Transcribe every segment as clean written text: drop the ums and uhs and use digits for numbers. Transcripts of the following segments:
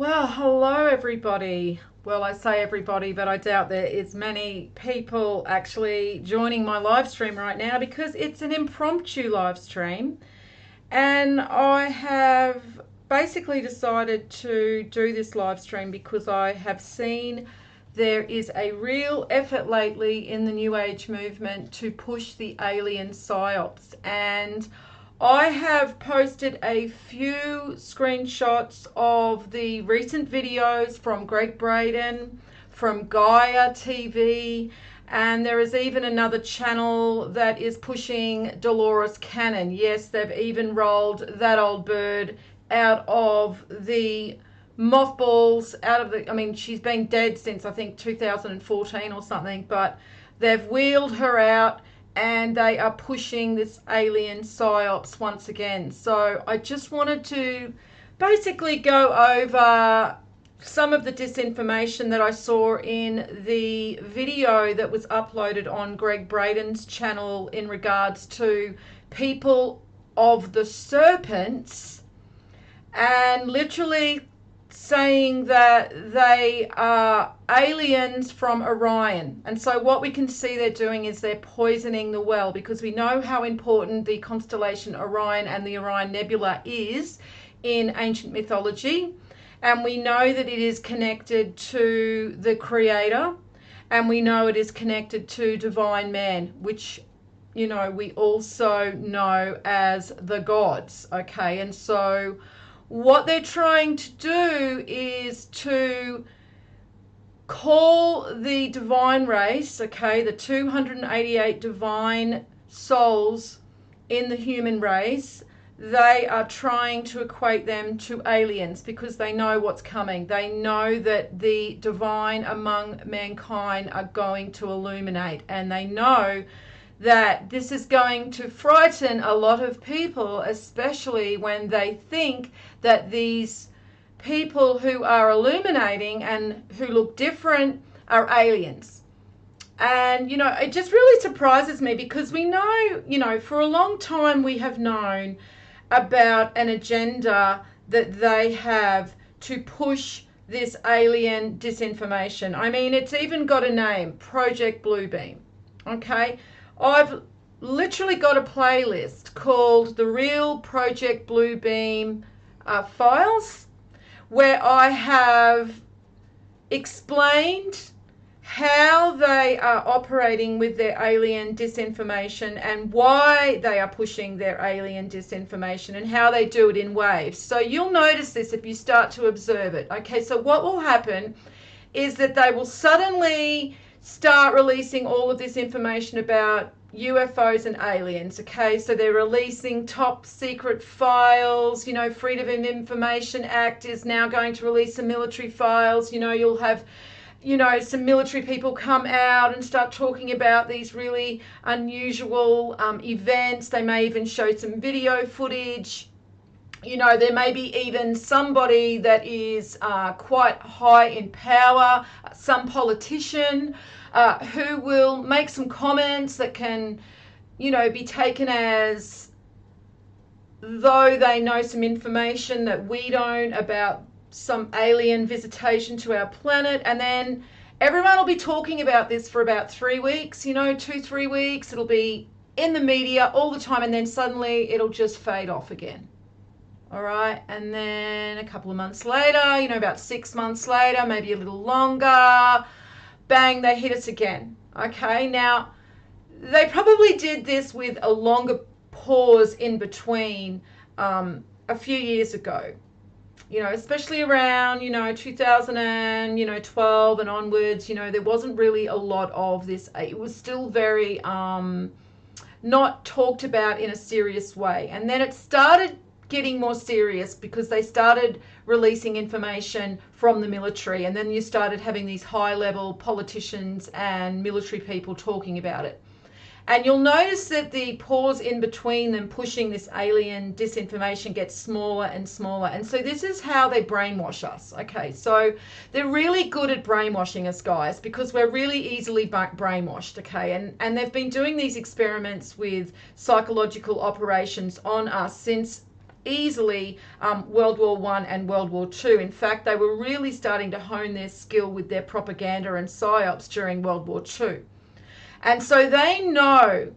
Well, hello everybody. Well, I say everybody, but I doubt there is many people actually joining my live stream right now because it's an impromptu live stream. And I have basically decided to do this live stream because I have seen there is a real effort lately in the New Age movement to push the alien psyops. And I have posted a few screenshots of the recent videos from Greg Braden, from Gaia TV, and there is even another channel that is pushing Dolores Cannon. Yes, they've even rolled that old bird out of the mothballs, she's been dead since I think 2014 or something, but they've wheeled her out and they are pushing this alien psyops once again. So I just wanted to basically go over some of the disinformation that I saw in the video that was uploaded on Greg Braden's channel in regards to people of the serpents, and literally saying that they are aliens from Orion. And so what we can see they're doing is they're poisoning the well, because we know how important the constellation Orion and the Orion Nebula is in ancient mythology. And we know that it is connected to the Creator, and we know it is connected to divine man, which, you know, we also know as the gods. Okay, and so what they're trying to do is to call the divine race, okay, the 288 divine souls in the human race, they are trying to equate them to aliens because they know what's coming. They know that the divine among mankind are going to illuminate, and they know that this is going to frighten a lot of people, especially when they think that these people who are illuminating and who look different are aliens. And, you know, it just really surprises me because we know, you know, for a long time we have known about an agenda that they have to push this alien disinformation. I mean, it's even got a name, Project Bluebeam. Okay, I've literally got a playlist called The Real Project Bluebeam Files, where I have explained how they are operating with their alien disinformation and why they are pushing their alien disinformation and how they do it in waves. So you'll notice this if you start to observe it. Okay, so what will happen is that they will suddenly start releasing all of this information about UFOs and aliens. Okay, so they're releasing top secret files. You know, Freedom of Information Act is now going to release some military files. You know, you'll have, you know, some military people come out and start talking about these really unusual events. They may even show some video footage. You know, there may be even somebody that is quite high in power, some politician who will make some comments that can, you know, be taken as though they know some information that we don't about some alien visitation to our planet. And then everyone will be talking about this for about 3 weeks, you know, 2-3 weeks. It'll be in the media all the time, and then suddenly it'll just fade off again. All right, and then a couple of months later, you know, about 6 months later, maybe a little longer, bang, they hit us again. Okay, now they probably did this with a longer pause in between a few years ago. You know, especially around, you know, 2012 and onwards, you know, there wasn't really a lot of this. It was still very not talked about in a serious way. And then it started getting more serious because they started releasing information from the military, and then you started having these high-level politicians and military people talking about it. And you'll notice that the pause in between them pushing this alien disinformation gets smaller and smaller. And so this is how they brainwash us. Okay, so they're really good at brainwashing us, guys, because we're really easily brainwashed. Okay, and they've been doing these experiments with psychological operations on us since easily World War I and World War II. In fact, they were really starting to hone their skill with their propaganda and psyops during World War II. And so they know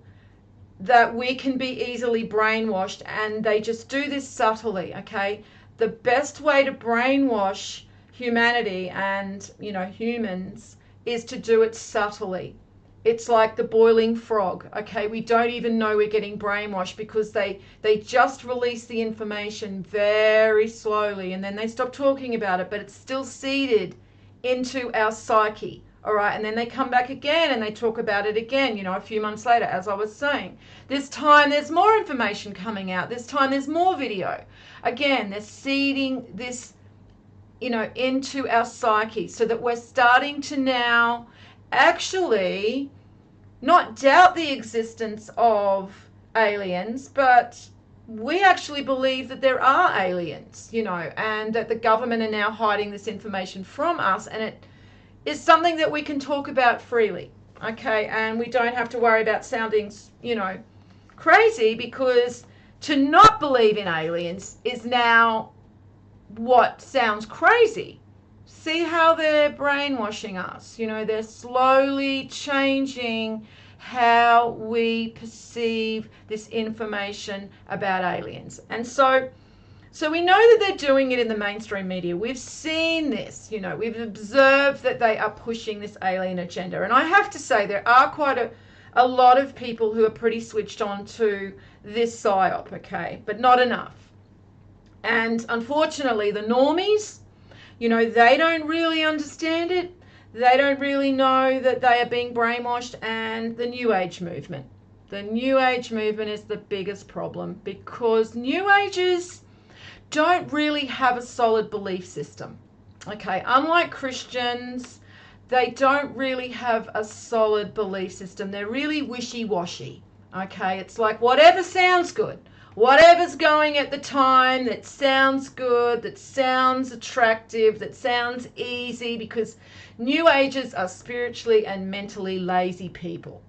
that we can be easily brainwashed, and they just do this subtly, okay? The best way to brainwash humanity and, humans is to do it subtly. It's like the boiling frog, okay? We don't even know we're getting brainwashed because they just release the information very slowly and then they stop talking about it, but it's still seeded into our psyche. All right, and then they come back again and they talk about it again, a few months later, as I was saying. This time there's more information coming out. This time there's more video. Again, they're seeding this, into our psyche so that we're starting to now actually not doubt the existence of aliens, but we actually believe that there are aliens, and that the government are now hiding this information from us, and it is something that we can talk about freely, okay? And we don't have to worry about sounding, crazy, because to not believe in aliens is now what sounds crazy. See how they're brainwashing us? They're slowly changing how we perceive this information about aliens. And so we know that they're doing it in the mainstream media. We've seen this, we've observed that they are pushing this alien agenda. And I have to say there are quite a lot of people who are pretty switched on to this psyop, okay, but not enough. And unfortunately, the normies, they don't really understand it. They don't really know that they are being brainwashed. And the New Age movement. The New Age movement is the biggest problem because New Agers don't really have a solid belief system. Okay, unlike Christians, they don't really have a solid belief system. They're really wishy-washy. Okay, it's like whatever sounds good, whatever's going at the time that sounds good, that sounds attractive, that sounds easy, because New Agers are spiritually and mentally lazy people.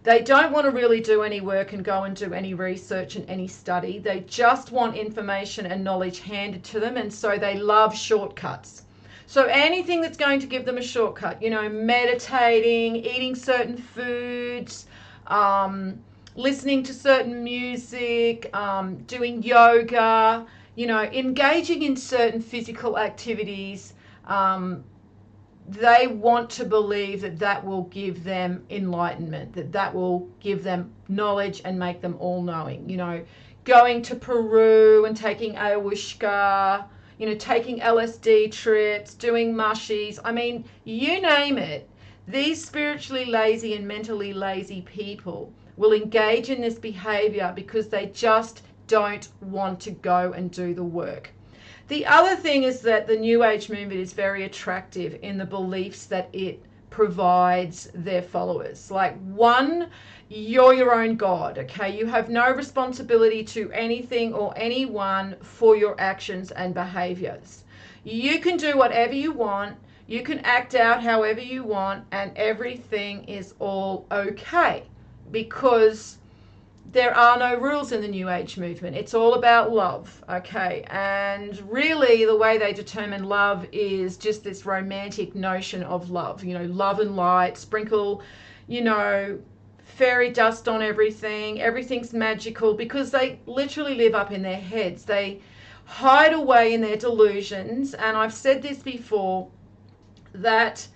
They don't want to really do any work and go and do any research and any study. They just want information and knowledge handed to them, and so they love shortcuts. So anything that's going to give them a shortcut, meditating, eating certain foods, listening to certain music, doing yoga, engaging in certain physical activities, they want to believe that will give them enlightenment, that will give them knowledge and make them all-knowing. Going to Peru and taking ayahuasca, taking LSD trips, doing mushies. I mean, you name it. These spiritually lazy and mentally lazy people will engage in this behavior because they just don't want to go and do the work. The other thing is that the New Age movement is very attractive in the beliefs that it provides their followers. Like, one, you're your own God, okay? You have no responsibility to anything or anyone for your actions and behaviors. You can do whatever you want, you can act out however you want, and everything is all okay, because there are no rules in the New Age movement. It's all about love, okay? And really the way they determine love is just this romantic notion of love, love and light, sprinkle, fairy dust on everything. Everything's magical, because they literally live up in their heads. They hide away in their delusions. And I've said this before, that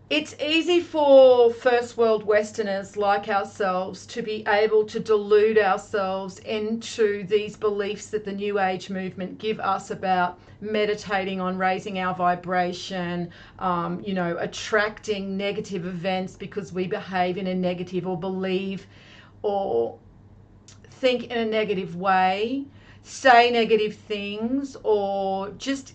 it's easy for first world Westerners like ourselves to be able to delude ourselves into these beliefs that the New Age movement give us about meditating on raising our vibration, attracting negative events because we behave in a negative or believe or think in a negative way, say negative things, or just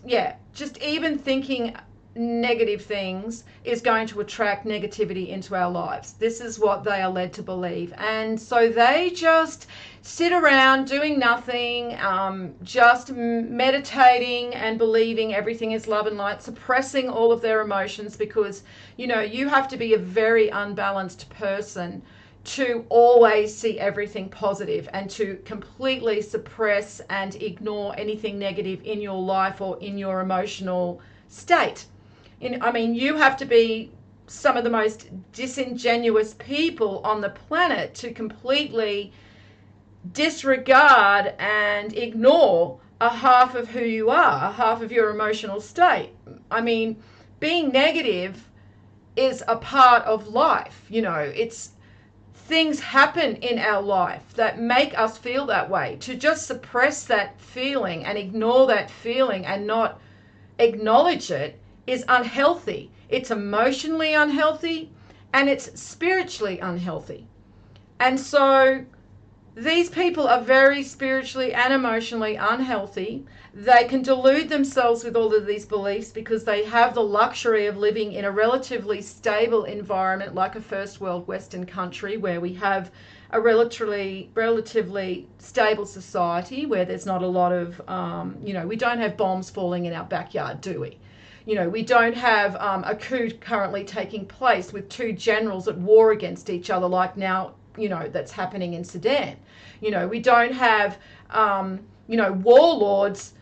even thinking negative things is going to attract negativity into our lives. This is what they are led to believe. And so they just sit around doing nothing, just meditating and believing everything is love and light, suppressing all of their emotions, because you have to be a very unbalanced person to always see everything positive and to completely suppress and ignore anything negative in your life or in your emotional state. I mean, you have to be some of the most disingenuous people on the planet to completely disregard and ignore a half of who you are, a half of your emotional state. I mean, being negative is a part of life. You know, it's things happen in our life that make us feel that way. To just suppress that feeling and ignore that feeling and not acknowledge it is unhealthy. It's emotionally unhealthy and it's spiritually unhealthy. And so these people are very spiritually and emotionally unhealthy. They can delude themselves with all of these beliefs because they have the luxury of living in a relatively stable environment like a first world Western country where we have a relatively stable society where there's not a lot of, we don't have bombs falling in our backyard, do we? We don't have a coup currently taking place with two generals at war against each other like now, that's happening in Sudan. We don't have, warlords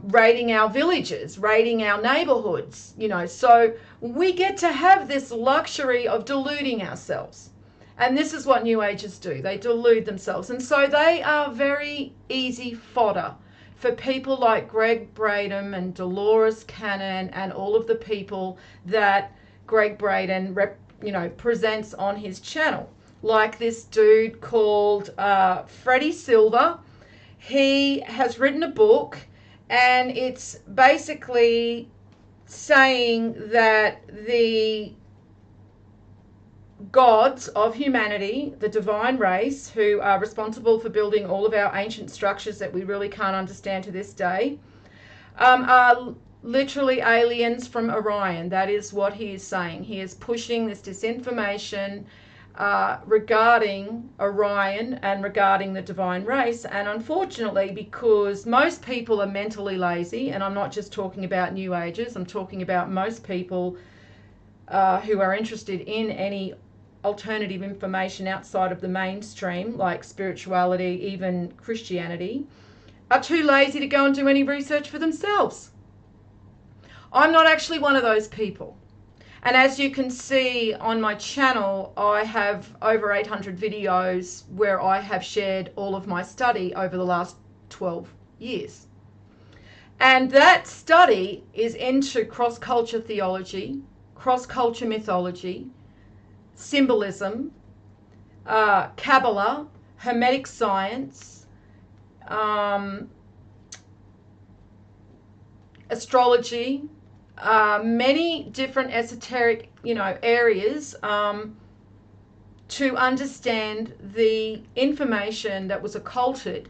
raiding our villages, raiding our neighborhoods, so we get to have this luxury of deluding ourselves. And this is what New Agers do. They delude themselves. And so they are very easy fodder for people like Greg Braden and Dolores Cannon and all of the people that Greg Braden presents on his channel. Like this dude called Freddie Silver. He has written a book and it's basically saying that the gods of humanity, the divine race, who are responsible for building all of our ancient structures that we really can't understand to this day, are literally aliens from Orion. That is what he is saying. He is pushing this disinformation regarding Orion and regarding the divine race. And unfortunately, because most people are mentally lazy, and I'm not just talking about New Agers, I'm talking about most people who are interested in any alternative information outside of the mainstream, like spirituality, even Christianity, are too lazy to go and do any research for themselves. I'm not actually one of those people. And as you can see on my channel, I have over 800 videos where I have shared all of my study over the last 12 years. And that study is into cross-culture theology, cross-culture mythology, symbolism, Kabbalah, Hermetic science, astrology, many different esoteric, areas to understand the information that was occulted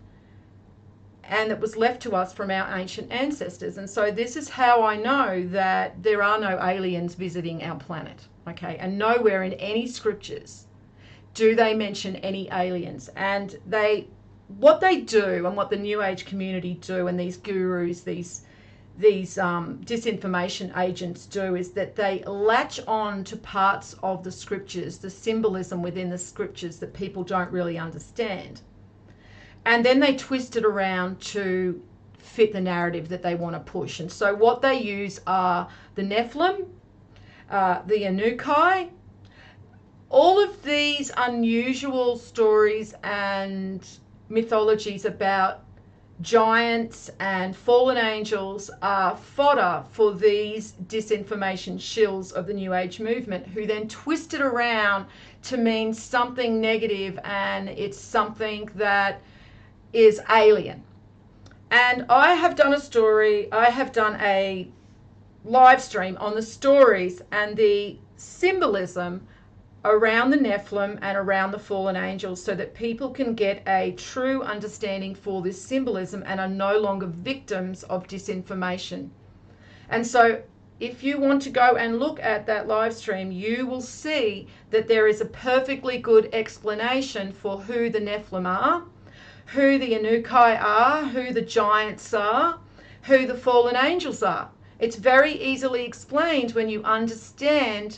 and that was left to us from our ancient ancestors. And so this is how I know that there are no aliens visiting our planet, okay? And nowhere in any scriptures do they mention any aliens. And what they do and what the New Age community do and these gurus, these disinformation agents do is that they latch on to parts of the scriptures, the symbolism within the scriptures that people don't really understand. And then they twist it around to fit the narrative that they want to push. And so what they use are the Nephilim, the Anukai, all of these unusual stories and mythologies about giants and fallen angels are fodder for these disinformation shills of the New Age movement, who then twist it around to mean something negative, and it's something that is alien. And I have done a live stream on the stories and the symbolism around the Nephilim and around the fallen angels, so that people can get a true understanding for this symbolism and are no longer victims of disinformation. And so if you want to go and look at that live stream, you will see that there is a perfectly good explanation for who the Nephilim are, who the Anukai are, who the giants are, who the fallen angels are. It's very easily explained when you understand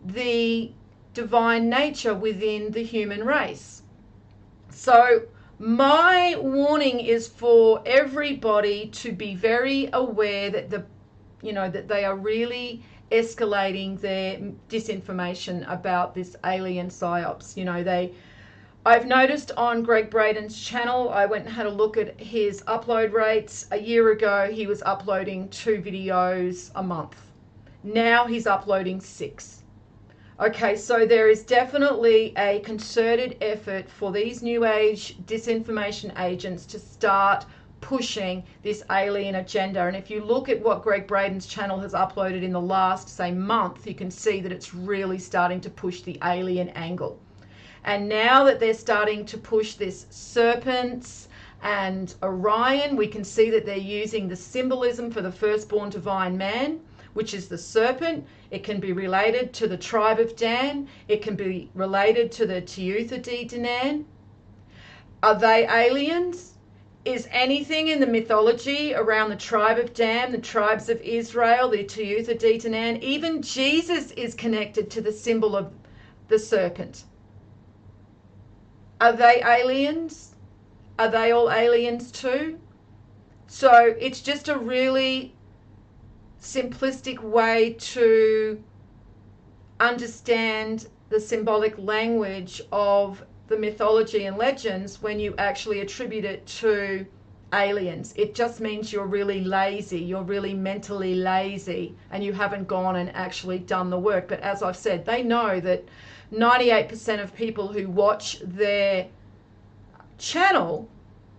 the divine nature within the human race. So my warning is for everybody to be very aware that that they are really escalating their disinformation about this alien psyops. I've noticed on Greg Braden's channel, I went and had a look at his upload rates. A year ago, he was uploading 2 videos a month. Now he's uploading 6. Okay, so there is definitely a concerted effort for these new age disinformation agents to start pushing this alien agenda. And if you look at what Greg Braden's channel has uploaded in the last, say, month, you can see that it's really starting to push the alien angle. And now that they're starting to push this serpents and Orion, we can see that they're using the symbolism for the firstborn divine man, which is the serpent. It can be related to the tribe of Dan. It can be related to the Teutha de Danann. Are they aliens? Is anything in the mythology around the tribe of Dan, the tribes of Israel, the Teutha de Danann, even Jesus is connected to the symbol of the serpent? Are they aliens? Are they all aliens too? So it's just a really simplistic way to understand the symbolic language of the mythology and legends when you actually attribute it to aliens. It just means you're really lazy, you're really mentally lazy, and you haven't gone and actually done the work. But as I've said, they know that 98% of people who watch their channel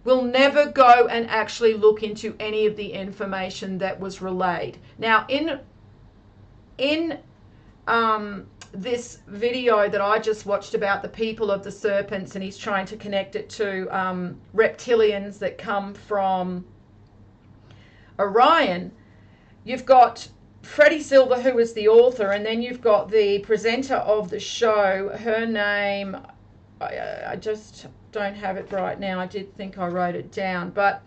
will never go and actually look into any of the information that was relayed. Now, in this video that I just watched about the people of the serpents, and he's trying to connect it to reptilians that come from Orion, you've got Freddie Silver, who is the author, and then you've got the presenter of the show. Her name, I just don't have it right now. I did think I wrote it down. But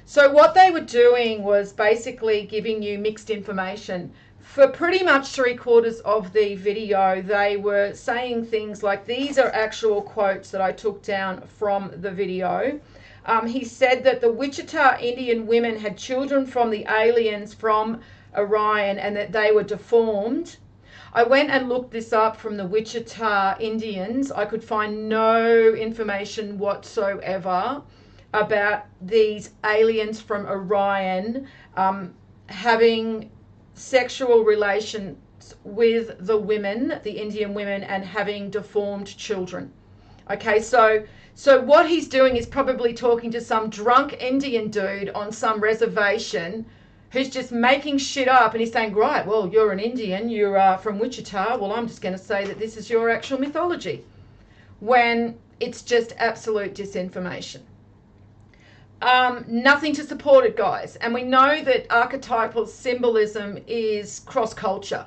so what they were doing was basically giving you mixed information. For pretty much 3/4 of the video, they were saying things like, these are actual quotes that I took down from the video. He said that the Wichita Indian women had children from the aliens from Orion and that they were deformed. I went and looked this up from the Wichita Indians. I could find no information whatsoever about these aliens from Orion having sexual relations with the women, the Indian women, and having deformed children. Okay, so what he's doing is probably talking to some drunk Indian dude on some reservation who's just making shit up, and he's saying, right, well, you're an Indian, you're from Wichita, well, I'm just going to say that this is your actual mythology, when it's just absolute disinformation. Nothing to support it, guys. And we know that archetypal symbolism is cross-culture,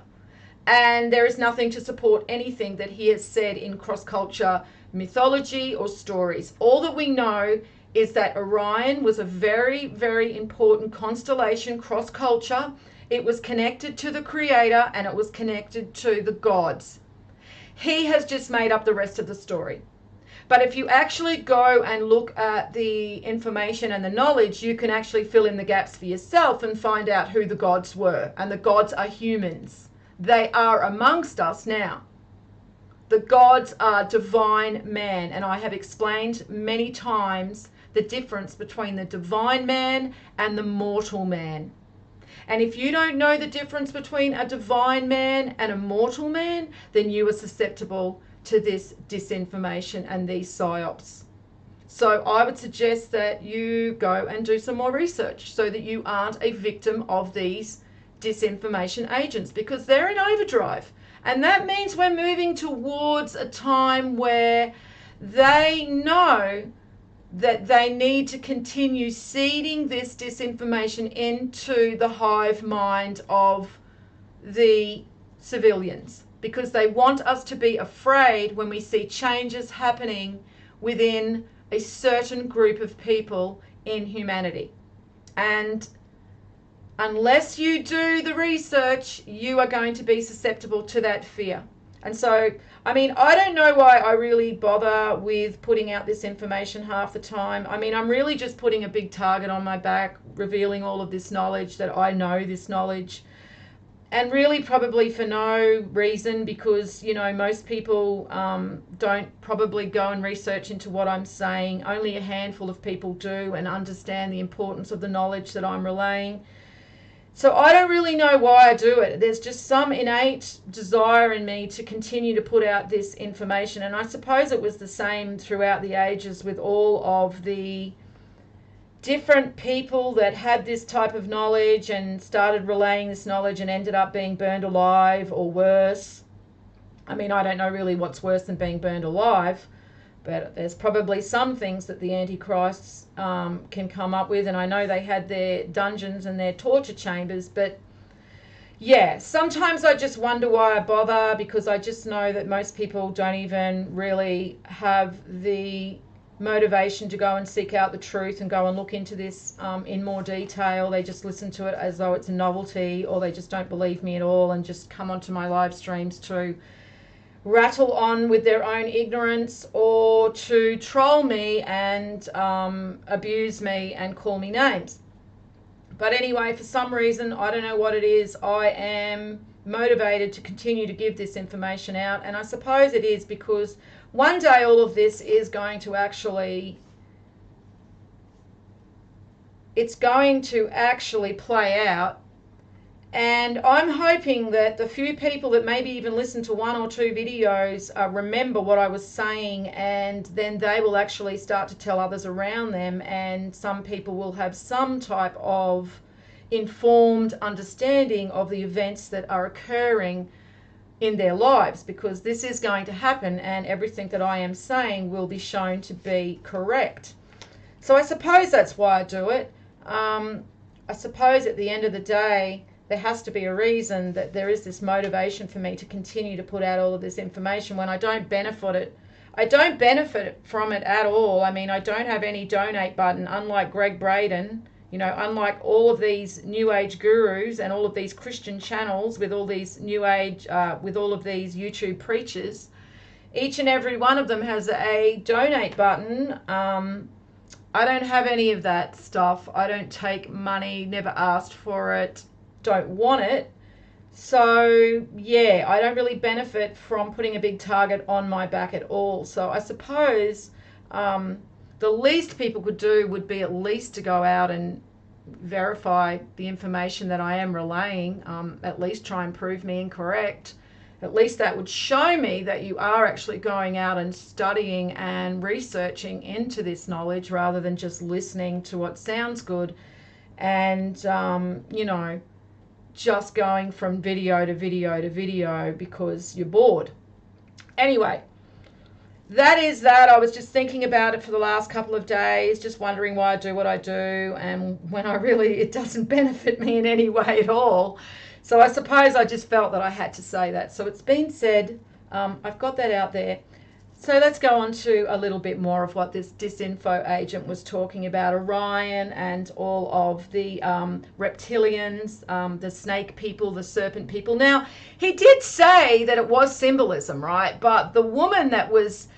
and there is nothing to support anything that he has said in cross-culture mythology or stories. All that we know is that Orion was a very, very important constellation cross-culture. It was connected to the creator and it was connected to the gods. He has just made up the rest of the story. But if you actually go and look at the information and the knowledge, you can actually fill in the gaps for yourself and find out who the gods were. And the gods are humans. They are amongst us now. The gods are divine man. And I have explained many times the difference between the divine man and the mortal man. And if you don't know the difference between a divine man and a mortal man, then you are susceptible to this disinformation and these psyops. So I would suggest that you go and do some more research so that you aren't a victim of these disinformation agents, because they're in overdrive. And that means we're moving towards a time where they know that they need to continue seeding this disinformation into the hive mind of the civilians, because they want us to be afraid when we see changes happening within a certain group of people in humanity. And unless you do the research, you are going to be susceptible to that fear. And so, I mean, I don't know why I really bother with putting out this information half the time. I mean, I'm really just putting a big target on my back, revealing all of this knowledge, that I know this knowledge. And really probably for no reason, because, you know, most people don't probably go and research into what I'm saying. Only a handful of people do and understand the importance of the knowledge that I'm relaying. So I don't really know why I do it. There's just some innate desire in me to continue to put out this information. And I suppose it was the same throughout the ages with all of the different people that had this type of knowledge and started relaying this knowledge and ended up being burned alive or worse. I mean, I don't know really what's worse than being burned alive, but there's probably some things that the Antichrists can come up with, and I know they had their dungeons and their torture chambers, but yeah, sometimes I just wonder why I bother, because I just know that most people don't even really have the motivation to go and seek out the truth and go and look into this in more detail. They just listen to it as though it's a novelty, or they just don't believe me at all and just come onto my live streams to rattle on with their own ignorance, or to troll me and abuse me and call me names. But anyway, for some reason, I don't know what it is, I am motivated to continue to give this information out. And I suppose it is because one day all of this is going to actually, it's going to actually play out. And I'm hoping that the few people that maybe even listen to one or two videos remember what I was saying, and then they will actually start to tell others around them, and some people will have some type of informed understanding of the events that are occurring in their lives, because this is going to happen and everything that I am saying will be shown to be correct. So I suppose that's why I do it. I suppose at the end of the day, there has to be a reason that there is this motivation for me to continue to put out all of this information when I don't benefit it. I don't benefit from it at all. I mean, I don't have any donate button, unlike Greg Braden, you know, unlike all of these New Age gurus and all of these Christian channels with all these New Age, with all of these YouTube preachers. Each and every one of them has a donate button. I don't have any of that stuff. I don't take money, never asked for it, don't want it. So yeah, I don't really benefit from putting a big target on my back at all. So I suppose the least people could do would be at least to go out and verify the information that I am relaying, at least try and prove me incorrect. At least that would show me that you are actually going out and studying and researching into this knowledge, rather than just listening to what sounds good and you know, just going from video to video to video because you're bored. Anyway, that is that. I was just thinking about it for the last couple of days, just wondering why I do what I do, and when I really, it doesn't benefit me in any way at all. So I suppose I just felt that I had to say that. So it's been said. I've got that out there. So let's go on to a little bit more of what this disinfo agent was talking about, Orion and all of the reptilians, the snake people, the serpent people. Now, he did say that it was symbolism, right? But the woman that was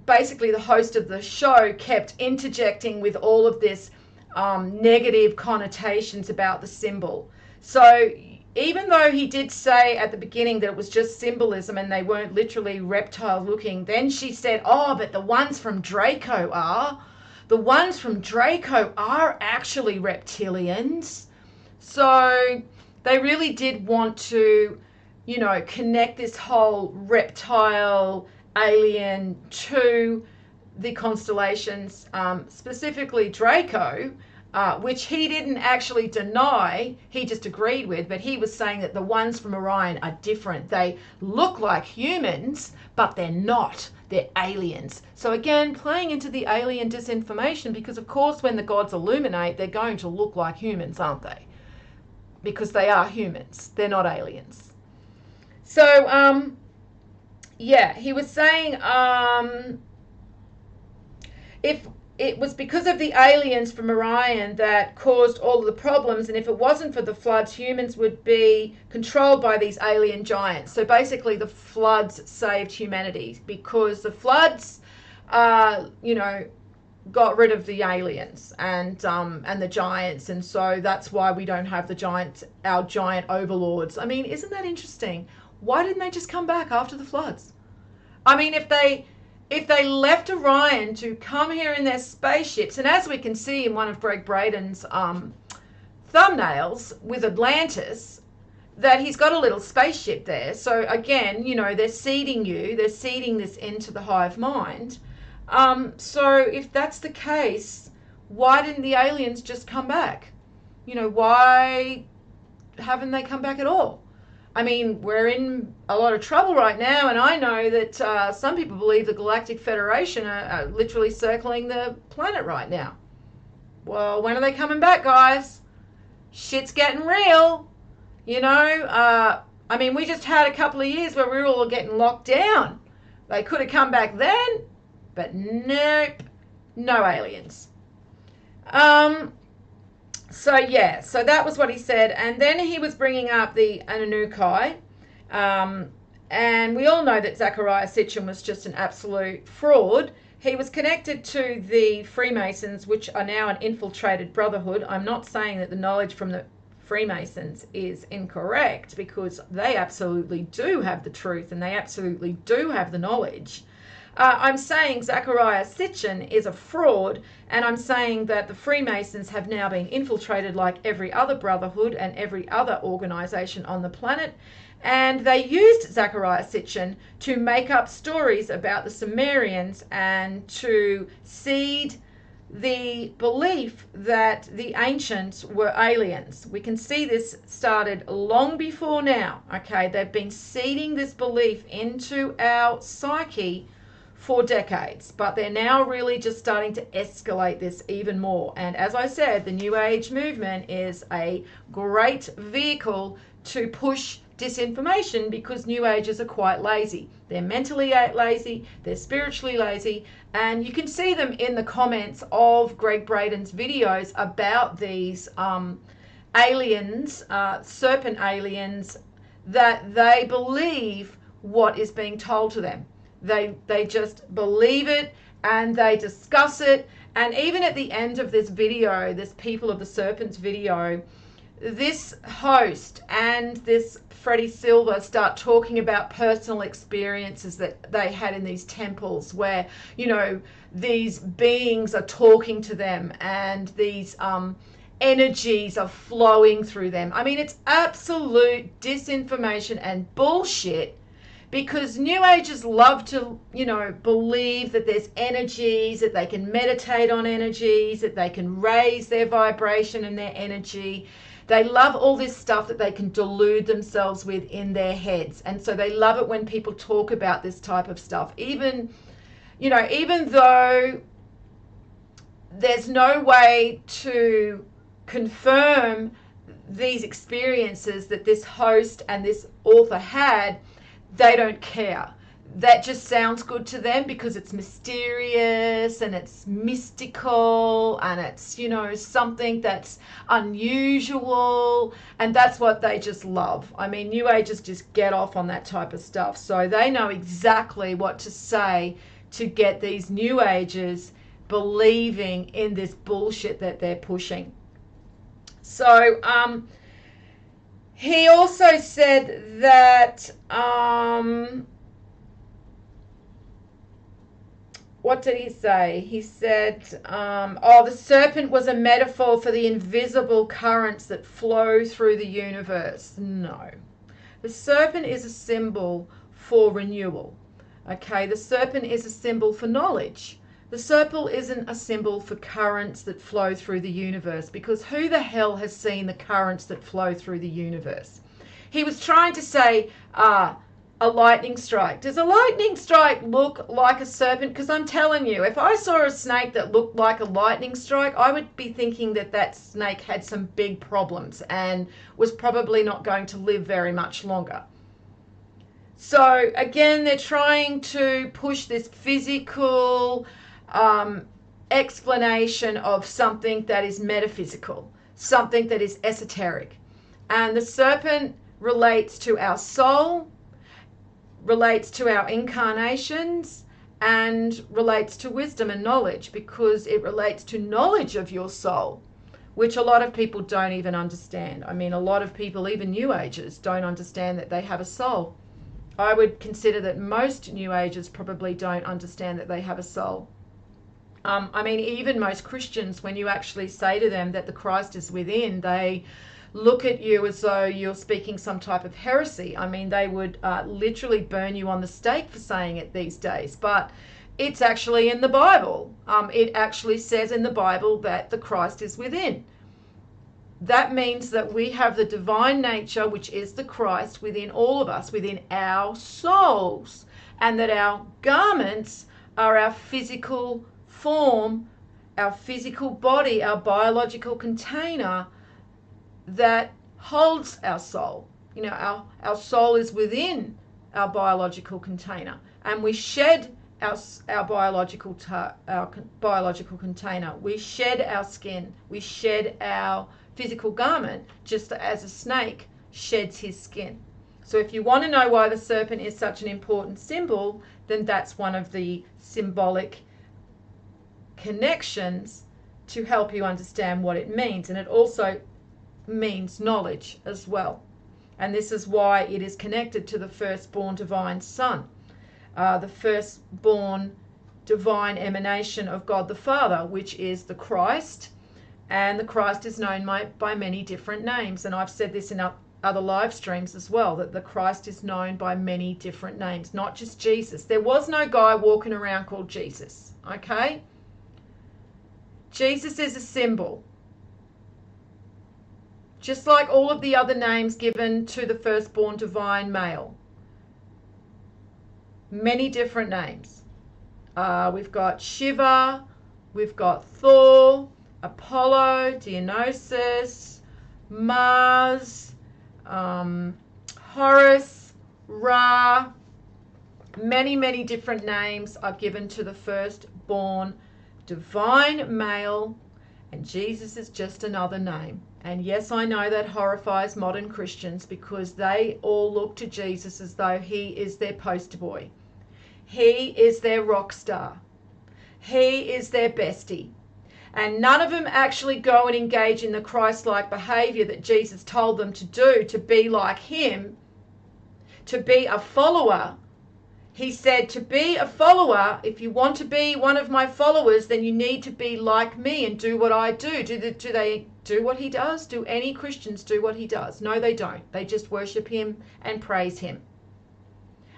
basically the host of the show kept interjecting with all of this negative connotations about the symbol. So even though he did say at the beginning that it was just symbolism and they weren't literally reptile looking, then she said, oh, but the ones from Draco are. The ones from Draco are actually reptilians. So they really did want to, you know, connect this whole reptile alien to the constellations, specifically Draco, which he didn't actually deny, he just agreed with, but he was saying that the ones from Orion are different. They look like humans, but they're not. They're aliens. So again, playing into the alien disinformation, because of course when the gods illuminate, they're going to look like humans, aren't they? Because they are humans. They're not aliens. So, yeah, he was saying, if it was because of the aliens from Orion that caused all of the problems, and if it wasn't for the floods, humans would be controlled by these alien giants. So basically the floods saved humanity, because the floods, got rid of the aliens and the giants, and so that's why we don't have our giant overlords. I mean, isn't that interesting? Why didn't they just come back after the floods? I mean, if they left Orion to come here in their spaceships, and as we can see in one of Greg Braden's thumbnails with Atlantis, that he's got a little spaceship there. So again, they're seeding this into the hive mind. So if that's the case, why didn't the aliens just come back? Why haven't they come back at all? I mean, we're in a lot of trouble right now, and I know that some people believe the Galactic Federation are literally circling the planet right now. Well, when are they coming back, guys? Shit's getting real. I mean, we just had a couple of years where we were all getting locked down. They could have come back then, but nope, no aliens. So that was what he said. And then he was bringing up the Anunnaki. And we all know that Zecharia Sitchin was just an absolute fraud. He was connected to the Freemasons, which are now an infiltrated brotherhood. I'm not saying that the knowledge from the Freemasons is incorrect, because they absolutely do have the truth and they absolutely do have the knowledge. I'm saying Zecharia Sitchin is a fraud, and I'm saying that the Freemasons have now been infiltrated like every other brotherhood and every other organization on the planet, and they used Zecharia Sitchin to make up stories about the Sumerians and to seed the belief that the ancients were aliens. We can see this started long before now. Okay, they've been seeding this belief into our psyche for decades, but they're now really just starting to escalate this even more. And as I said, the New Age movement is a great vehicle to push disinformation, because New Agers are quite lazy. They're mentally lazy, they're spiritually lazy, and you can see them in the comments of Greg Braden's videos about these aliens, serpent aliens, that they believe what is being told to them. They just believe it, and they discuss it. And even at the end of this video, this People of the Serpents video, this host and this Freddie Silver start talking about personal experiences that they had in these temples, where these beings are talking to them and these energies are flowing through them. I mean, it's absolute disinformation and bullshit, because New Agers love to, believe that there's energies, that they can meditate on energies, that they can raise their vibration and their energy. They love all this stuff that they can delude themselves with in their heads. And so they love it when people talk about this type of stuff. Even though there's no way to confirm these experiences that this host and this author had, they don't care. That just sounds good to them because it's mysterious and it's mystical and it's, something that's unusual, and that's what they just love. I mean, New Agers just get off on that type of stuff. So they know exactly what to say to get these New Agers believing in this bullshit that they're pushing. So, he also said that, what did he say? He said, the serpent was a metaphor for the invisible currents that flow through the universe. No. The serpent is a symbol for renewal. Okay, the serpent is a symbol for knowledge. The serpent isn't a symbol for currents that flow through the universe, because who the hell has seen the currents that flow through the universe? He was trying to say a lightning strike. Does a lightning strike look like a serpent? Because I'm telling you, if I saw a snake that looked like a lightning strike, I would be thinking that that snake had some big problems and was probably not going to live very much longer. So again, they're trying to push this physical explanation of something that is metaphysical, something that is esoteric. And the serpent relates to our soul, relates to our incarnations, and relates to wisdom and knowledge, because it relates to knowledge of your soul, which a lot of people don't even understand. I mean, a lot of people, even New Agers, don't understand that they have a soul. I would consider that most New Agers probably don't understand that they have a soul. I mean, even most Christians, when you actually say to them that the Christ is within, they look at you as though you're speaking some type of heresy. I mean, they would literally burn you on the stake for saying it these days. But it's actually in the Bible. It actually says in the Bible that the Christ is within. That means that we have the divine nature, which is the Christ, within all of us, within our souls, and that our garments are our physical form, our physical body, our biological container that holds our soul. You know, our soul is within our biological container, and we shed our biological container. We shed our skin. We shed our physical garment, just as a snake sheds his skin. So if you want to know why the serpent is such an important symbol, then that's one of the symbolic connections to help you understand what it means. And it also means knowledge as well. And this is why it is connected to the firstborn divine Son, the firstborn divine emanation of God the Father, which is the Christ. And the Christ is known by many different names. And I've said this in other live streams as well, that the Christ is known by many different names, not just Jesus. There was no guy walking around called Jesus, okay? Jesus is a symbol. Just like all of the other names given to the firstborn divine male. Many different names. We've got Shiva, we've got Thor, Apollo, Dionysus, Mars, Horus, Ra. Many different names are given to the firstborn divine male, and Jesus is just another name. And yes, I know that horrifies modern Christians, because they all look to Jesus as though he is their poster boy. He is their rock star. He is their bestie. And none of them actually go and engage in the Christ-like behavior that Jesus told them to do, to be like him, to be a follower. He said, to be a follower, if you want to be one of my followers, then you need to be like me and do what I do. Do they do what he does? Do any Christians do what he does? No, they don't. They just worship him and praise him.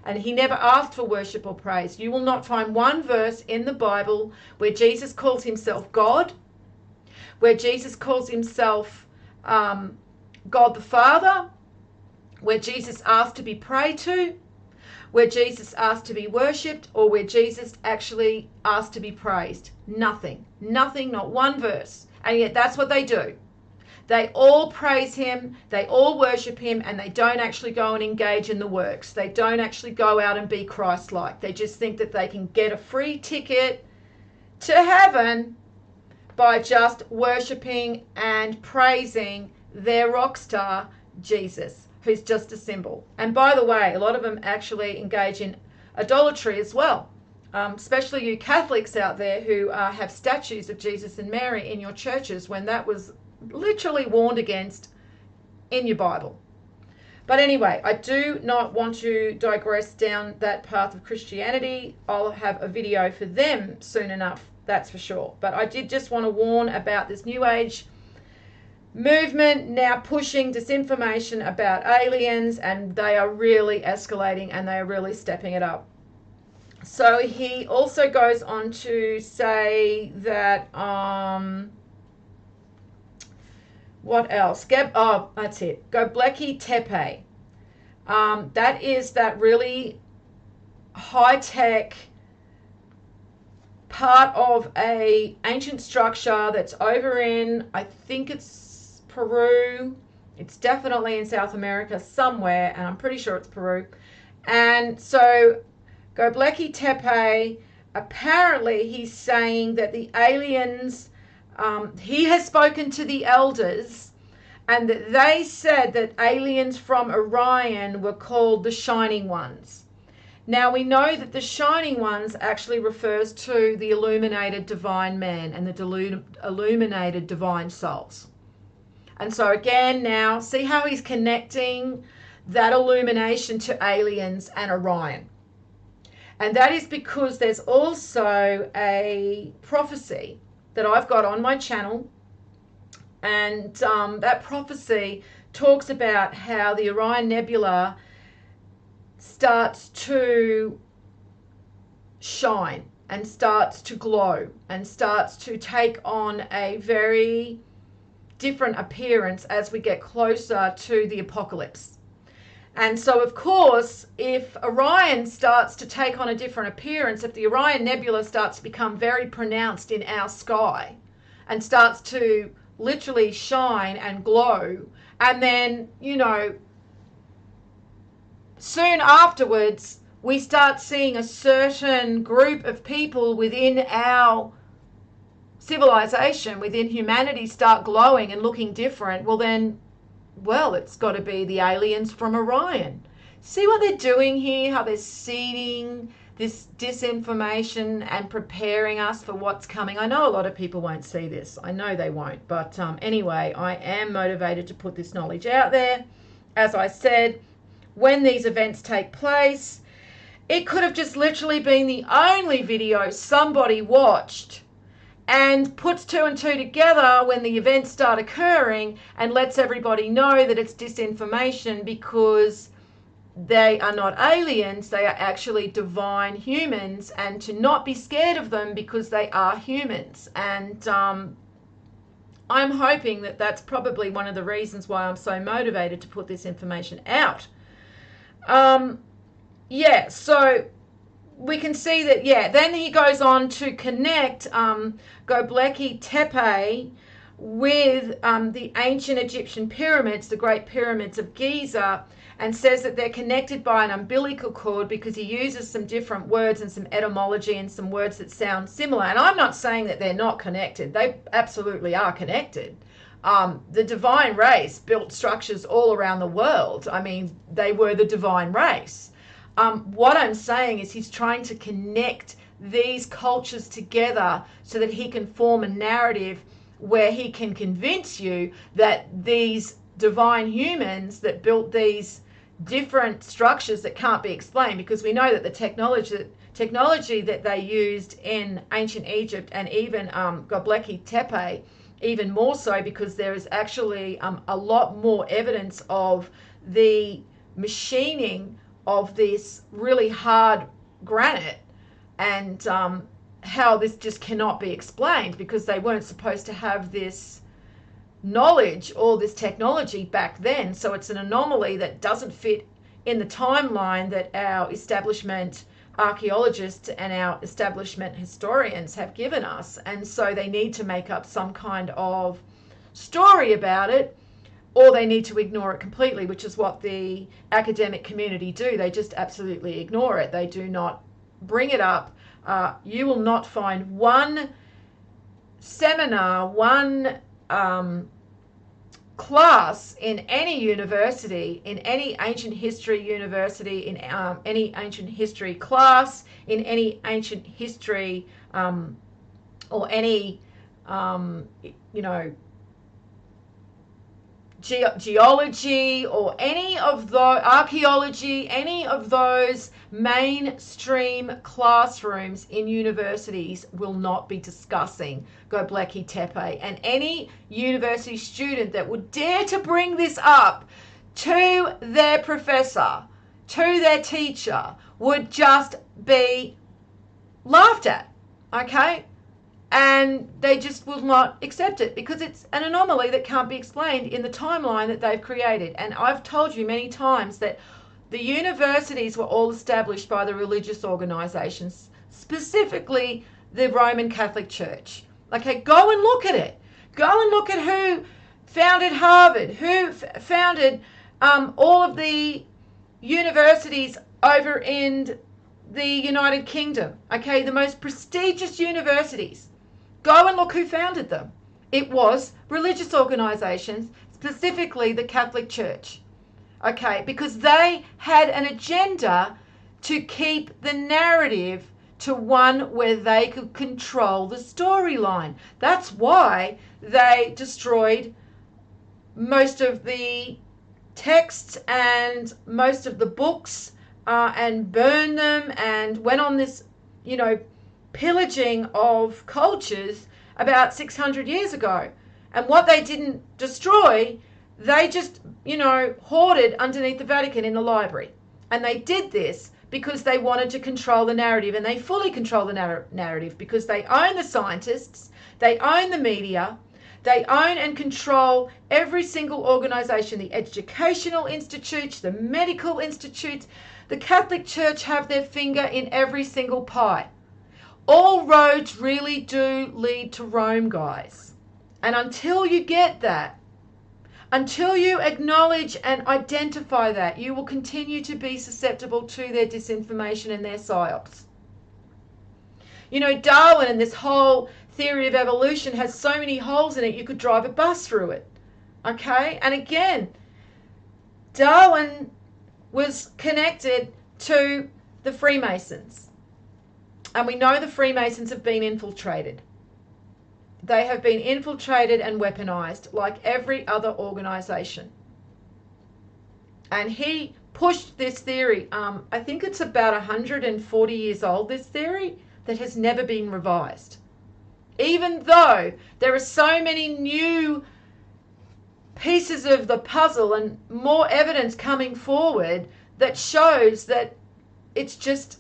And he never asked for worship or praise. You will not find one verse in the Bible where Jesus calls himself God, where Jesus calls himself God the Father, where Jesus asked to be prayed to, where Jesus asked to be worshipped, or where Jesus actually asked to be praised. Nothing, not one verse. And yet that's what they do. They all praise him, they all worship him, and they don't actually go and engage in the works. They don't actually go out and be Christ-like. They just think that they can get a free ticket to heaven by just worshiping and praising their rock star, Jesus, who's just a symbol. And by the way, a lot of them actually engage in idolatry as well, especially you Catholics out there who have statues of Jesus and Mary in your churches, when that was literally warned against in your Bible. But anyway, I do not want to digress down that path of Christianity. I'll have a video for them soon enough, that's for sure. But I did just want to warn about this New Age movement now pushing disinformation about aliens, and they are really escalating and they are really stepping it up. So he also goes on to say that what else? That's it. Göbekli Tepe. That is that really high-tech part of a ancient structure that's over in, I think it's Peru. It's definitely in South America somewhere, and I'm pretty sure it's Peru. And so Göbekli Tepe apparently he's saying that the aliens, he has spoken to the elders, and that they said that aliens from Orion were called the Shining Ones. Now we know that the Shining Ones actually refers to the illuminated divine man and the illuminated divine souls. And so again, now see how he's connecting that illumination to aliens and Orion. And that is because there's also a prophecy that I've got on my channel. And that prophecy talks about how the Orion Nebula starts to shine and starts to glow and starts to take on a very different appearance as we get closer to the apocalypse. And so, of course, if Orion starts to take on a different appearance, if the Orion Nebula starts to become very pronounced in our sky and starts to literally shine and glow, and then, you know, soon afterwards we start seeing a certain group of people within our civilization, within humanity, start glowing and looking different, well then, well, it's got to be the aliens from Orion. See what they're doing here, how they're seeding this disinformation and preparing us for what's coming. I know a lot of people won't see this. I know they won't. But anyway, I am motivated to put this knowledge out there. As I said, when these events take place, it could have just literally been the only video somebody watched and puts two and two together when the events start occurring and lets everybody know that it's disinformation, because they are not aliens, they are actually divine humans, and to not be scared of them because they are humans. And I'm hoping that that's probably one of the reasons why I'm so motivated to put this information out. Yeah, so we can see that, yeah, then he goes on to connect Göbekli Tepe with the ancient Egyptian pyramids, the Great Pyramids of Giza, and says that they're connected by an umbilical cord, because he uses some different words and some etymology and some words that sound similar. And I'm not saying that they're not connected. They absolutely are connected. The divine race built structures all around the world. I mean, they were the divine race. What I'm saying is he's trying to connect these cultures together so that he can form a narrative where he can convince you that these divine humans that built these different structures that can't be explained, because we know that the technology that they used in ancient Egypt and even Göbekli Tepe, even more so, because there is actually a lot more evidence of the machining of this really hard granite, and how this just cannot be explained, because they weren't supposed to have this knowledge or this technology back then. So it's an anomaly that doesn't fit in the timeline that our establishment archaeologists and our establishment historians have given us. And so they need to make up some kind of story about it, or they need to ignore it completely, which is what the academic community do. They just absolutely ignore it. They do not bring it up. You will not find one seminar, one class in any university, in any ancient history university, in any ancient history class, in any ancient history or any, you know, geology or any of the archaeology, any of those mainstream classrooms in universities will not be discussing Göbekli Tepe. And any university student that would dare to bring this up to their professor, to their teacher, would just be laughed at, okay? And they just will not accept it, because it's an anomaly that can't be explained in the timeline that they've created. And I've told you many times that the universities were all established by the religious organizations, specifically the Roman Catholic Church. Okay, go and look at it. Go and look at who founded Harvard, who founded all of the universities over in the United Kingdom, okay, the most prestigious universities, go and look who founded them. It was religious organizations, specifically the Catholic Church, okay, because they had an agenda to keep the narrative to one where they could control the storyline. That's why they destroyed most of the texts and most of the books and burned them and went on this, pillaging of cultures about 600 years ago. And what they didn't destroy, they just, hoarded underneath the Vatican in the library. And they did this because they wanted to control the narrative, and they fully control the narrative because they own the scientists, they own the media, they own and control every single organization, the educational institutes, the medical institutes. The Catholic Church have their finger in every single pie. All roads really do lead to Rome, guys. And until you get that, until you acknowledge and identify that, you will continue to be susceptible to their disinformation and their psyops. Darwin and this whole theory of evolution has so many holes in it, you could drive a bus through it. Okay? And again, Darwin was connected to the Freemasons. And we know the Freemasons have been infiltrated. They have been infiltrated and weaponized like every other organization. And he pushed this theory. I think it's about 140 years old, this theory, that has never been revised. Even though there are so many new pieces of the puzzle and more evidence coming forward that shows that it's just,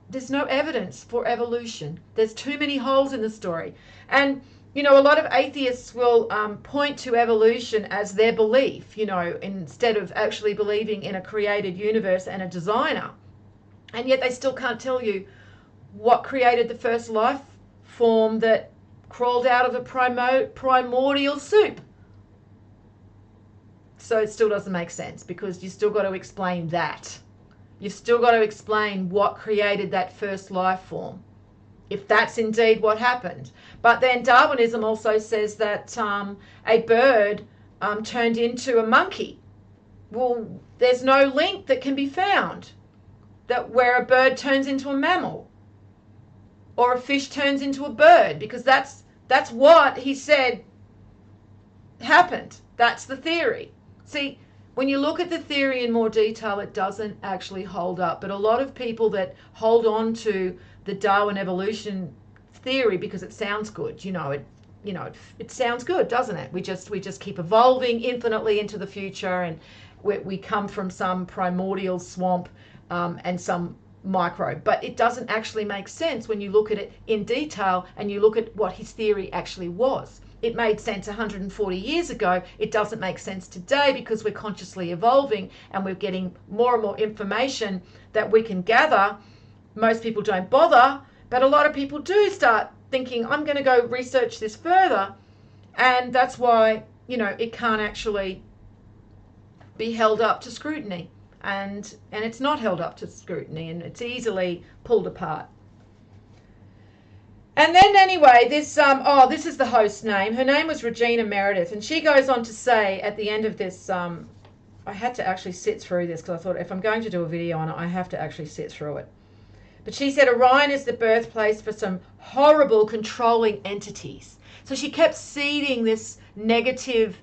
there's no evidence for evolution. There's too many holes in the story. And, a lot of atheists will point to evolution as their belief, instead of actually believing in a created universe and a designer. And yet they still can't tell you what created the first life form that crawled out of a primordial soup. So it still doesn't make sense, because you still got to explain that. You've still got to explain what created that first life form, if that's indeed what happened. But then Darwinism also says that a bird turned into a monkey. Well, there's no link that can be found that where a bird turns into a mammal or a fish turns into a bird, because that's what he said happened. That's the theory. See, when you look at the theory in more detail, it doesn't actually hold up. But a lot of people that hold on to the Darwin evolution theory because it sounds good, it sounds good, doesn't it? We just keep evolving infinitely into the future, and we come from some primordial swamp and some microbe. But it doesn't actually make sense when you look at it in detail and you look at what his theory actually was. It made sense 140 years ago. It doesn't make sense today because we're consciously evolving and we're getting more and more information that we can gather. Most people don't bother, but a lot of people do start thinking, I'm going to go research this further. And that's why, it can't actually be held up to scrutiny. And it's not held up to scrutiny, and it's easily pulled apart. And then anyway, this is the host name. Her name was Regina Meredith, and she goes on to say at the end of this, I had to actually sit through this because I thought if I'm going to do a video on it, I have to actually sit through it. But she said Orion is the birthplace for some horrible controlling entities. So she kept seeding this negative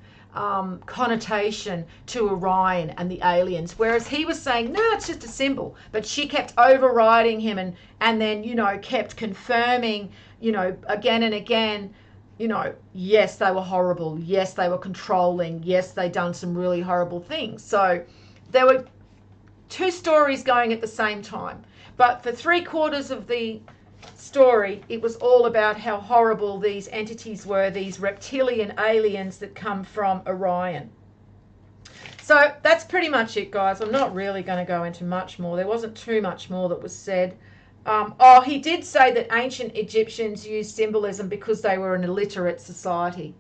connotation to Orion and the aliens, whereas he was saying, no, it's just a symbol. But she kept overriding him and then, kept confirming, again and again, yes, they were horrible. Yes, they were controlling. Yes, they done some really horrible things. So there were two stories going at the same time. But for 3/4 of the story, it was all about how horrible these entities were, these reptilian aliens that come from Orion. So that's pretty much it, guys. I'm not really going to go into much more. There wasn't too much more that was said. He did say that ancient Egyptians used symbolism because they were an illiterate society.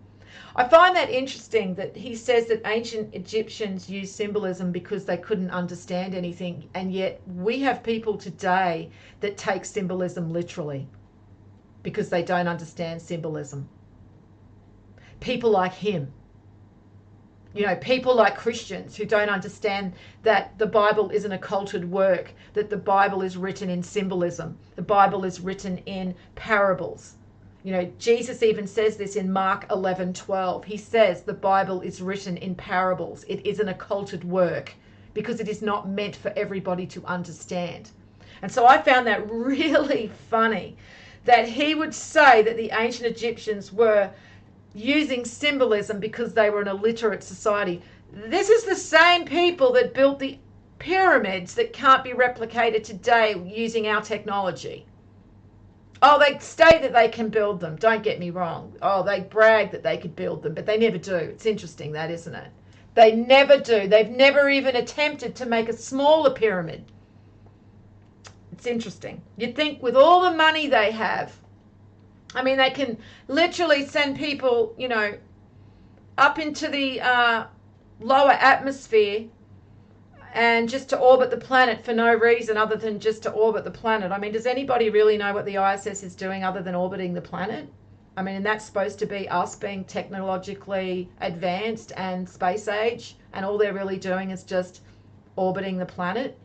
I find that interesting that he says that ancient Egyptians used symbolism because they couldn't understand anything, and yet we have people today that take symbolism literally because they don't understand symbolism. People like him. People like Christians who don't understand that the Bible isn't a cultured work, that the Bible is written in symbolism. The Bible is written in parables. Jesus even says this in Mark 11:12. He says the Bible is written in parables. It isn't a cultured work because it is not meant for everybody to understand. And so I found that really funny that he would say that the ancient Egyptians were using symbolism because they were an illiterate society. This is the same people that built the pyramids that can't be replicated today using our technology. Oh, they state that they can build them. Don't get me wrong. Oh, they brag that they could build them, but they never do. It's interesting, that, isn't it? They never do. They've never even attempted to make a smaller pyramid. It's interesting. You'd think with all the money they have, I mean, they can literally send people, up into the lower atmosphere and just to orbit the planet for no reason other than just to orbit the planet. I mean, does anybody really know what the ISS is doing other than orbiting the planet? I mean, and that's supposed to be us being technologically advanced and space age, and all they're really doing is just orbiting the planet.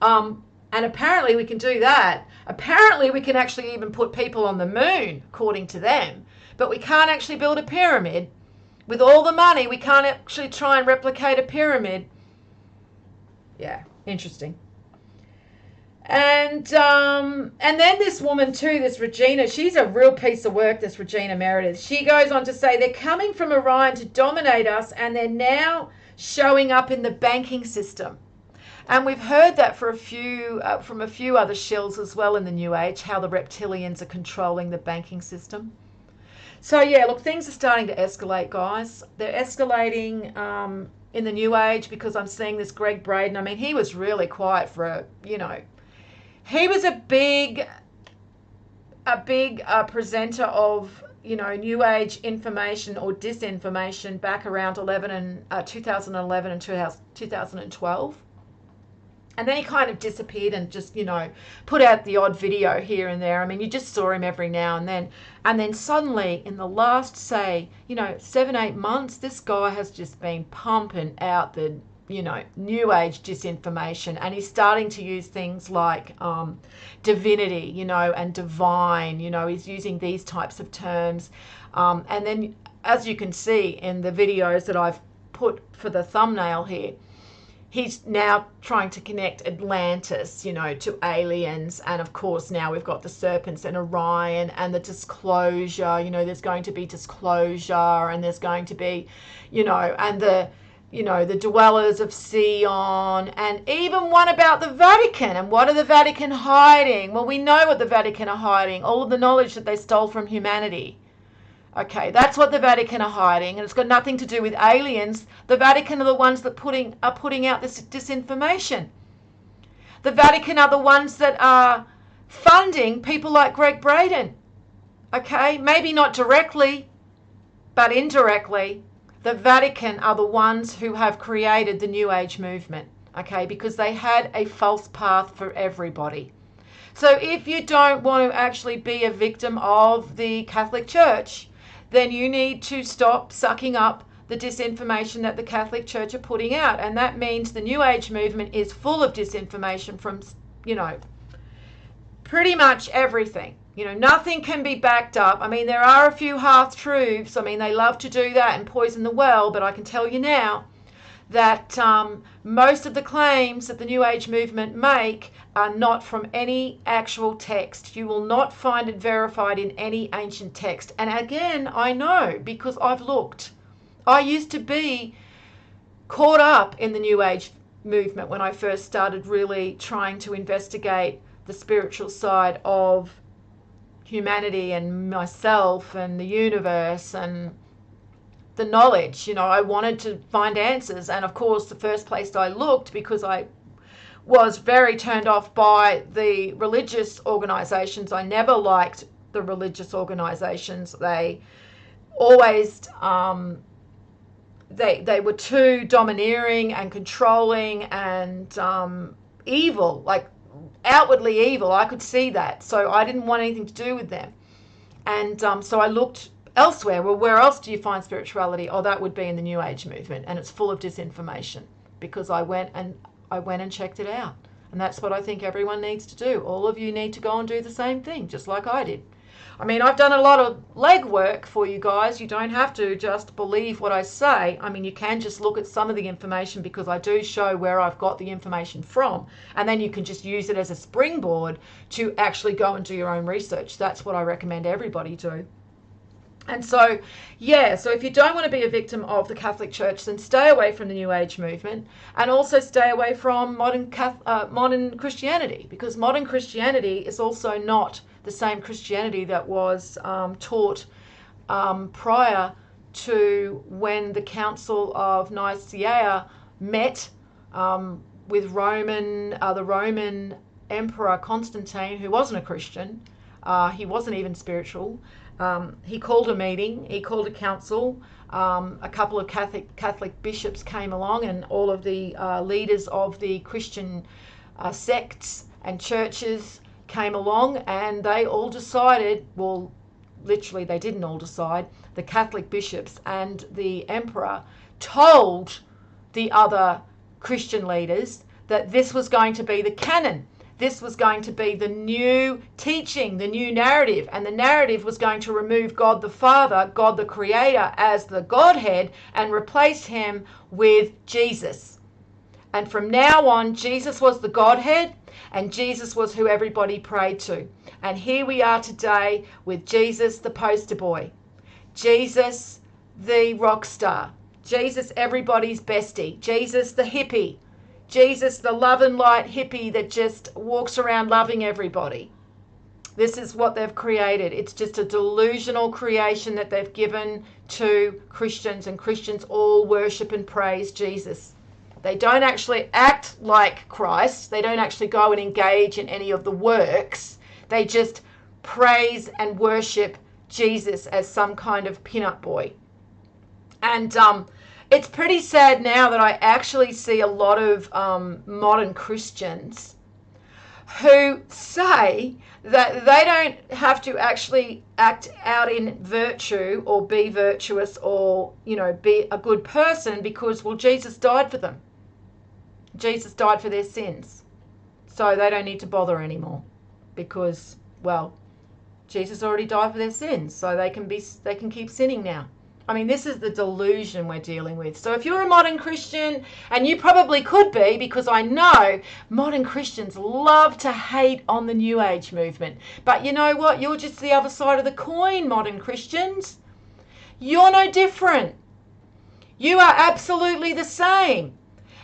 And apparently we can do that. Apparently we can actually even put people on the moon, according to them. But we can't actually build a pyramid. With all the money, we can't actually try and replicate a pyramid. Yeah, interesting. And then this woman too, this Regina, she's a real piece of work, this Regina Meredith. She goes on to say, they're coming from Orion to dominate us, and they're now showing up in the banking system. And we've heard that from a few other shills as well in the New Age, how the reptilians are controlling the banking system. So yeah, look, things are starting to escalate, guys. They're escalating in the New Age because I'm seeing this Greg Braden. I mean, he was really quiet for he was a big presenter of New Age information or disinformation back around 2011 and 2012. And then he kind of disappeared and just, put out the odd video here and there. I mean, you just saw him every now and then. And then suddenly, in the last, say, 7-8 months, this guy has just been pumping out the, New Age disinformation. And he's starting to use things like divinity, and divine. He's using these types of terms. And then, as you can see in the videos that I've put for the thumbnail here, he's now trying to connect Atlantis, to aliens. And of course, now we've got the serpents and Orion and the disclosure, there's going to be disclosure, and there's going to be, and the dwellers of Sion, and even one about the Vatican. And what are the Vatican hiding? Well, we know what the Vatican are hiding, all of the knowledge that they stole from humanity. Okay, that's what the Vatican are hiding, and it's got nothing to do with aliens. The Vatican are the ones that are putting out this disinformation. The Vatican are the ones that are funding people like Greg Braden. Okay, maybe not directly, but indirectly. The Vatican are the ones who have created the New Age movement. Okay, because they had a false path for everybody. So if you don't want to actually be a victim of the Catholic Church, then you need to stop sucking up the disinformation that the Catholic Church are putting out. And that means the New Age movement is full of disinformation from, pretty much everything. Nothing can be backed up. I mean, there are a few half-truths. I mean, they love to do that and poison the well, but I can tell you now that most of the claims that the New Age movement make are not from any actual text. You will not find it verified in any ancient text. And again, I know because I've looked. I used to be caught up in the New Age movement when I first started really trying to investigate the spiritual side of humanity and myself and the universe and the knowledge. I wanted to find answers. And of course, the first place I looked, because I was very turned off by the religious organizations. I never liked the religious organizations. They always they were too domineering and controlling and evil, like outwardly evil. I could see that, so I didn't want anything to do with them. And so I looked elsewhere. Well, where else do you find spirituality? Oh, that would be in the New Age movement, and it's full of disinformation, because I went and checked it out. And that's what I think everyone needs to do. All of you need to go and do the same thing, just like I did. I mean, I've done a lot of legwork for you guys. You don't have to just believe what I say. I mean, you can just look at some of the information, because I do show where I've got the information from. And then you can just use it as a springboard to actually go and do your own research. That's what I recommend everybody do. And so, yeah, so if you don't want to be a victim of the Catholic Church, then stay away from the New Age movement, and also stay away from modern Christianity, because modern Christianity is also not the same Christianity that was taught prior to when the Council of Nicaea met with the Roman Emperor Constantine, who wasn't a Christian. He wasn't even spiritual. He called a meeting, he called a council. A couple of Catholic bishops came along, and all of the leaders of the Christian sects and churches came along, and they all decided, well, literally they didn't all decide, the Catholic bishops and the emperor told the other Christian leaders that this was going to be the canon. This was going to be the new teaching, the new narrative, and the narrative was going to remove God the Father, God the Creator, as the Godhead, and replace him with Jesus. And from now on, Jesus was the Godhead, and Jesus was who everybody prayed to. And here we are today with Jesus, the poster boy, Jesus, the rock star, Jesus, everybody's bestie, Jesus, the hippie, Jesus, the love and light hippie that just walks around loving everybody. This is what they've created. It's just a delusional creation that they've given to Christians, and Christians all worship and praise Jesus. They don't actually act like Christ. They don't actually go and engage in any of the works. They just praise and worship Jesus as some kind of pin-up boy. And it's pretty sad now that I actually see a lot of modern Christians who say that they don't have to actually act out in virtue or be virtuous or, be a good person, because, well, Jesus died for them. Jesus died for their sins. So they don't need to bother anymore, because, well, Jesus already died for their sins, so they can keep sinning now. I mean, this is the delusion we're dealing with. So if you're a modern Christian, and you probably could be, because I know modern Christians love to hate on the New Age movement. But you know what? You're just the other side of the coin, modern Christians. You're no different. You are absolutely the same.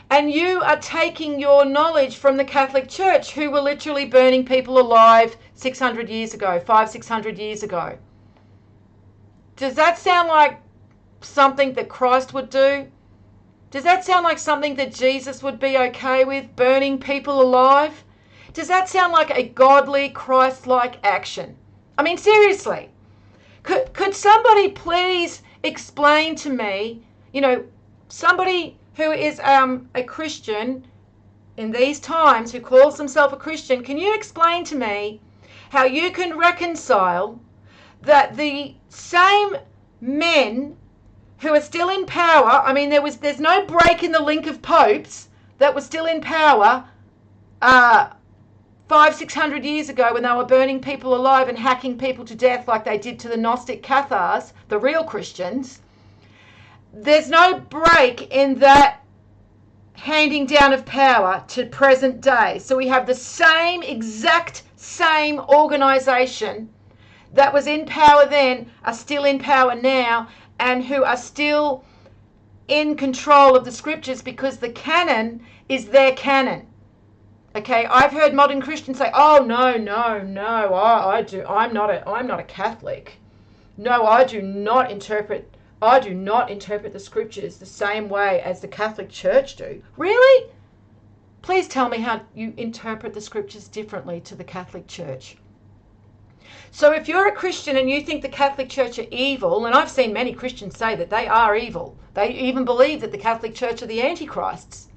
And you are taking your knowledge from the Catholic Church, who were literally burning people alive 600 years ago, 500-600 years ago. Does that sound like something that Christ would do? Does that sound like something that Jesus would be okay with, burning people alive? Does that sound like a godly, Christ-like action? I mean, seriously, could somebody please explain to me, somebody who is a Christian in these times, who calls himself a Christian, can you explain to me how you can reconcile that the same men who are still in power, I mean, there's no break in the link of popes that were still in power 500-600 years ago, when they were burning people alive and hacking people to death like they did to the Gnostic Cathars, the real Christians. There's no break in that handing down of power to present day. So we have the exact same organisation that was in power then, are still in power now, and who are still in control of the scriptures, because the canon is their canon. Okay, I've heard modern Christians say, "Oh no, I'm not a Catholic. No, I do not interpret the scriptures the same way as the Catholic Church do." Really? Please tell me how you interpret the scriptures differently to the Catholic Church. So if you're a Christian and you think the Catholic Church are evil, and I've seen many Christians say that they are evil, they even believe that the Catholic Church are the Antichrists.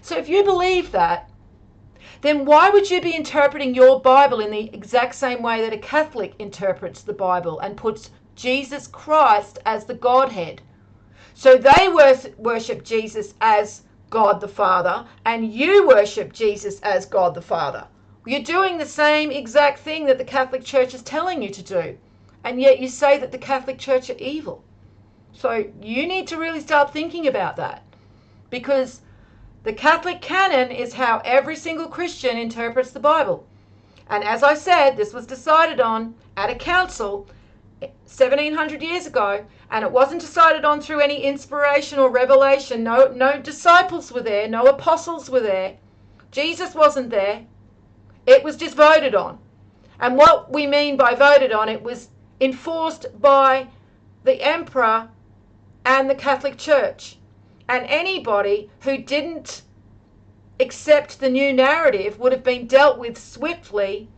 So if you believe that, then why would you be interpreting your Bible in the exact same way that a Catholic interprets the Bible and puts Jesus Christ as the Godhead? So they worship Jesus as God the Father, and you worship Jesus as God the Father. You're doing the same exact thing that the Catholic Church is telling you to do, and yet you say that the Catholic Church are evil. So you need to really start thinking about that, because the Catholic canon is how every single Christian interprets the Bible. And as I said, this was decided on at a council 1700 years ago, and it wasn't decided on through any inspiration or revelation. No disciples were there, no apostles were there, Jesus wasn't there. It was just voted on. And what we mean by voted on, it was enforced by the emperor and the Catholic Church. And anybody who didn't accept the new narrative would have been dealt with swiftly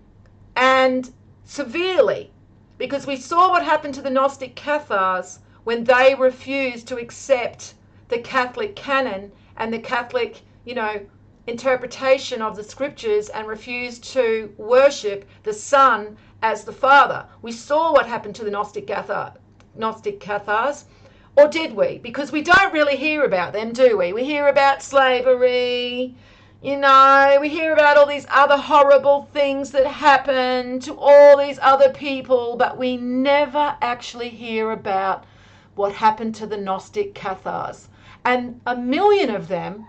and severely, because we saw what happened to the Gnostic Cathars when they refused to accept the Catholic canon and the Catholic, interpretation of the scriptures, and refused to worship the Son as the Father. We saw what happened to the Gnostic Cathars. Or did we? Because we don't really hear about them, do we? We hear about slavery, we hear about all these other horrible things that happen to all these other people, but we never actually hear about what happened to the Gnostic Cathars. And 1 million of them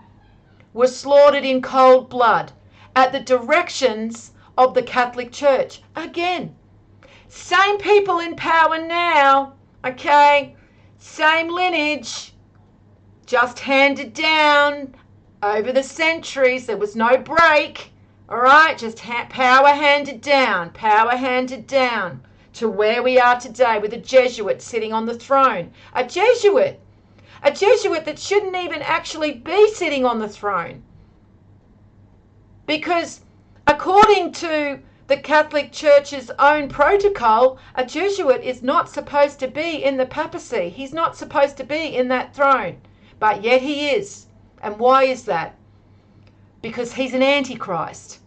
were slaughtered in cold blood at the directions of the Catholic Church. Again, same people in power now, okay? Same lineage, just handed down over the centuries. There was no break, all right? Just power handed down to where we are today, with a Jesuit sitting on the throne. A Jesuit that shouldn't even actually be sitting on the throne. Because according to the Catholic Church's own protocol, a Jesuit is not supposed to be in the papacy. He's not supposed to be in that throne. But yet he is. And why is that? Because he's an antichrist.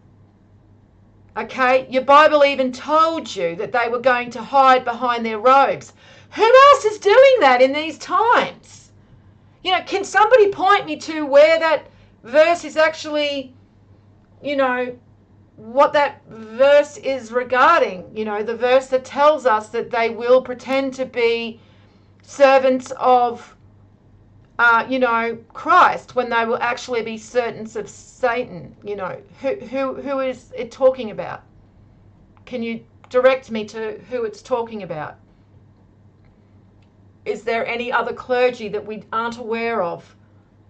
Okay? Your Bible even told you that they were going to hide behind their robes. Who else is doing that in these times? Can somebody point me to where that verse is actually, what that verse is regarding? The verse that tells us that they will pretend to be servants of, Christ, when they will actually be servants of Satan. Who is it talking about? Can you direct me to who it's talking about? Is there any other clergy that we aren't aware of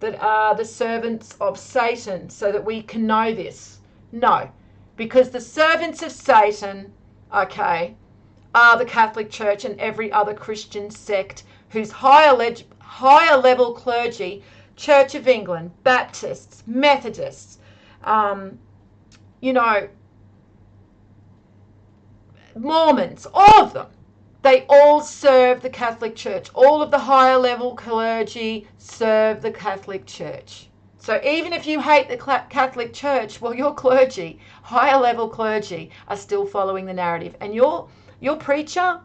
that are the servants of Satan, so that we can know this? No, because the servants of Satan, okay, are the Catholic Church and every other Christian sect whose higher level clergy, Church of England, Baptists, Methodists, Mormons, all of them, they all serve the Catholic Church. All of the higher level clergy serve the Catholic Church. So even if you hate the Catholic Church, well, your clergy, higher level clergy, are still following the narrative. And your preacher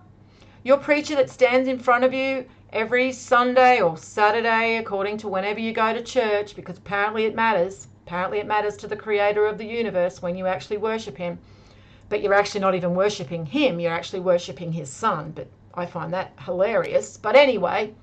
that stands in front of you every Sunday or Saturday, according to whenever you go to church, because apparently it matters. Apparently it matters to the creator of the universe when you actually worship him. But you're actually not even worshipping him, you're actually worshipping his son. But I find that hilarious. But anyway,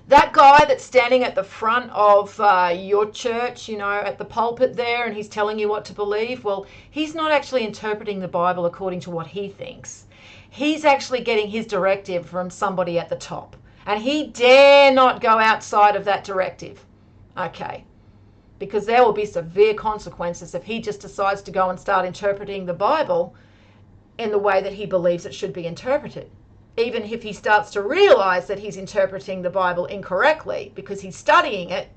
that guy that's standing at the front of your church, at the pulpit there, and he's telling you what to believe, well, he's not actually interpreting the Bible according to what he thinks. He's actually getting his directive from somebody at the top. And he dare not go outside of that directive. Okay. Because there will be severe consequences if he just decides to go and start interpreting the Bible in the way that he believes it should be interpreted. Even if he starts to realize that he's interpreting the Bible incorrectly because he's studying it,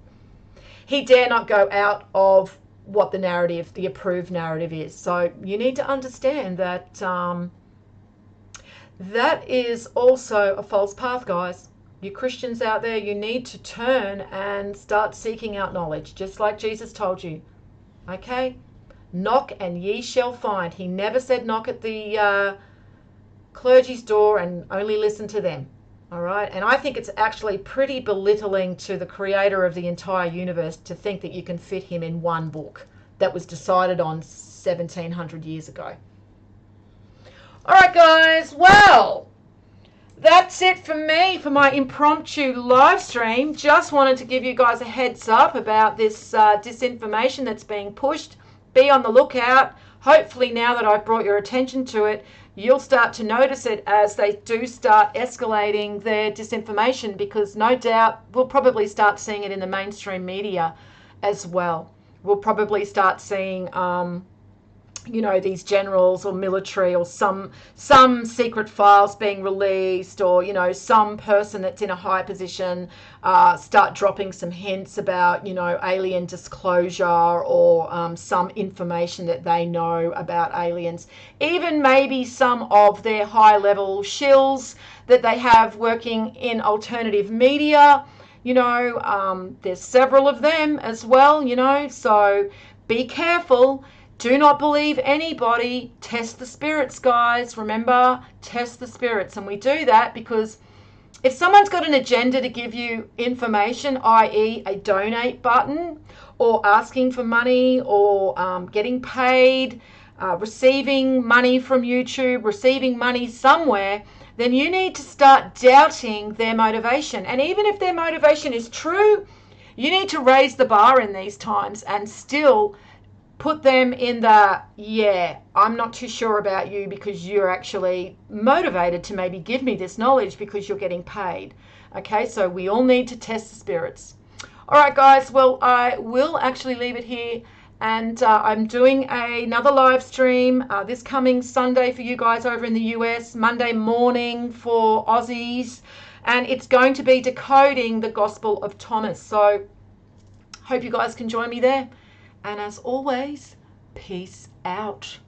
he dare not go out of what the approved narrative is. So you need to understand that That is also a false path, guys. You Christians out there, you need to turn and start seeking out knowledge, just like Jesus told you. Okay? Knock and ye shall find. He never said knock at the clergy's door and only listen to them. All right? And I think it's actually pretty belittling to the creator of the entire universe to think that you can fit him in one book that was decided on 1700 years ago. All right, guys. Well, that's it for me for my impromptu live stream. Just wanted to give you guys a heads up about this disinformation that's being pushed. Be on the lookout. Hopefully now that I've brought your attention to it, you'll start to notice it as they do start escalating their disinformation, because no doubt we'll probably start seeing it in the mainstream media as well. We'll probably start seeing these generals or military or some secret files being released, or some person that's in a high position start dropping some hints about alien disclosure, or some information that they know about aliens. Even maybe some of their high level shills that they have working in alternative media. There's several of them as well, so be careful. Do not believe anybody. Test the spirits, guys. Remember, test the spirits. And we do that because if someone's got an agenda to give you information, i.e. a donate button, or asking for money, or getting paid, receiving money from YouTube, receiving money somewhere, then you need to start doubting their motivation. And even if their motivation is true, you need to raise the bar in these times and still put them in the, I'm not too sure about you because you're actually motivated to maybe give me this knowledge because you're getting paid. Okay, so we all need to test the spirits. All right, guys, well, I will actually leave it here. And I'm doing another live stream this coming Sunday for you guys over in the US, Monday morning for Aussies. And it's going to be decoding the Gospel of Thomas. So hope you guys can join me there. And as always, peace out.